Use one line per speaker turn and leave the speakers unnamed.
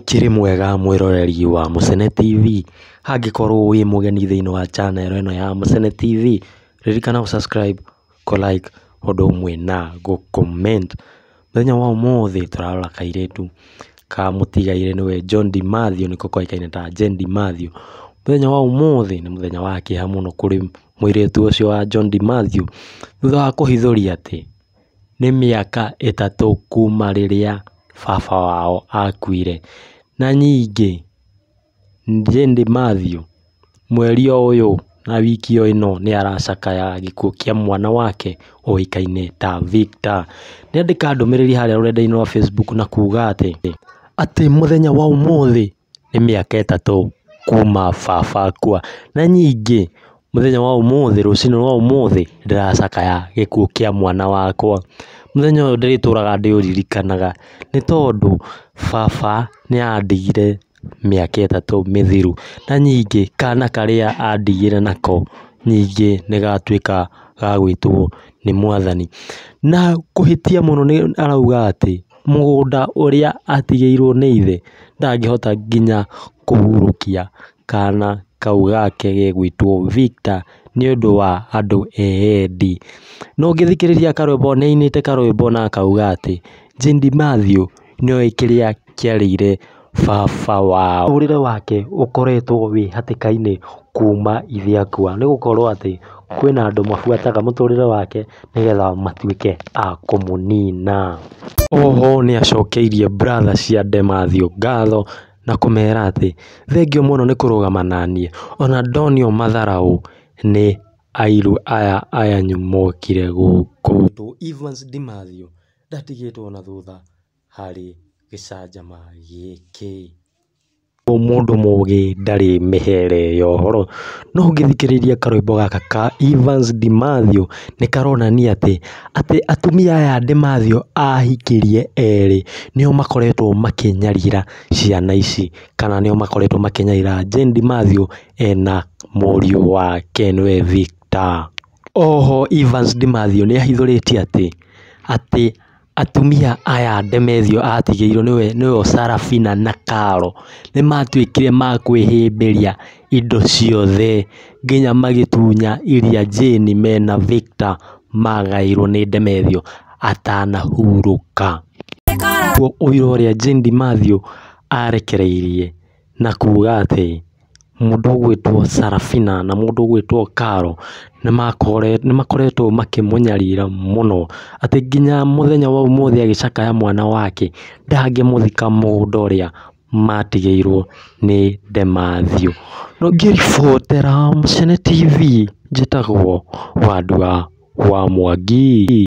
Ũkĩrĩ mwega mwĩroreri wa Mũcene TV, hangĩkorwo wĩ mũgeni thĩinĩ wa channel ĩno ya Mũcene TV, ririkana gũ subscribe, kũ-like ũndũ ũmwe na gũ-comment. Mũthenya wa ũmũthĩ tũrarora kairĩtu ka mũtigairĩ nĩwe John DeMathew, nĩko koĩkaine ta Jane DeMathew. Mũthenya wa ũmũthĩ nĩ mũthenya wa kĩeha mũno kũrĩ mũirĩtu ũcio wa John DeMathew, thutha wa kũhithũria atĩ nĩ mĩaka 3 kuma rĩrĩa baba wao akuire. Na ningĩ Jane DeMathew mweri ũyũ na wiki ĩno nĩ aracakaya gĩkuũ kĩa mwana wake ũĩkaine ta Victor. Nĩandĩka ndũmĩrĩri harĩa rũrenda-inĩ rwa Facebook na kuga atĩ mũthenya wa ũmũthĩ nĩ mĩaka 3 kuma baba akua, na ningĩ mũthenya wa ũmũthĩ, rũciinĩ rwa ũmũthĩ ndĩracakaya gĩkuũ kĩa mwana wakwa. Mũthenya ũyũ ndĩrĩtũraga ndĩũririkanaga nĩ tondũ baba nĩ andigire mĩaka 3 mĩthiru, na ningĩ kana karĩa andigire nako ningĩ nĩ gatuĩka ga gwĩtwo nĩ Mwathani. Na kũhĩtia mũno nĩ arauga atĩ mũgũnda ũrĩa atigĩirwo nĩ ithe ndangĩhota nginya kũhurũkia kana kau gake gegwĩtwo Victor nĩ ũndũ wa andũ eyendi. No ũngĩthikĩrĩria karwĩmbo, nĩ ainĩte karwĩmbo na akauga atĩ Jane DeMathew nĩoĩ kĩrĩa kĩarĩire baba wao. Mũtũrĩre wake ũkoretwo wĩ hatĩka-inĩ kuma ithe akua, nĩ gũkorwo atĩ kwĩna andũ mabuataga mũtũrĩre wake nĩgetha matuĩke a kũmũnina. Oho nĩ acokeirie brother cia DeMathew ngatho na kũmera atĩ thengiũ mũno nĩ kũrũgama naniĩ, ona ndonio matharaũ nĩ airũ aya ayanyu mokire gũkũ. Evans DeMathew ndatigĩtwo na thutha harĩ gĩcanjama gĩkĩ. Mũndũ mũgĩ ndarĩ mĩhere ya ũhoro, no ũngĩthikĩrĩria karwĩmbo gaka ka Evans DeMathew nĩ karonania atĩ atumia aya DeMathew ahikĩrie erĩ nĩo makoretwo makĩnyarira ciana ici, kana nĩo makoretwo makĩnyarira Jane DeMathew ena mũriũ wake nĩwe Victor. Oho Evans DeMathew nĩ ahithũrĩtie atĩ atumia aya DeMathew atigĩirwo nĩwe Sarafina na Carol nĩ matuĩkire ma kwĩhĩmbĩria indo ciothe, nginya magĩtunya iria Jane mena Victor magaĩirwo nĩ DeMathew atanahurũka. Ũira ũrĩa Jane DeMathew arekereirie na kuga atĩ mũndũ ũgwĩtwo Sarafina na mũndũ ũgwĩtwo Carol nĩ makoretwo makĩmũnyarira mũno, atĩ nginya mũthenya wa ũmũthĩ agĩcakaya mwana wake ndangĩmũthika mũgũnda ũrĩa matigĩirwo nĩ DeMathew. No ngĩribotera Mũcene TV, njĩtagwo Wandua wa Mwangi.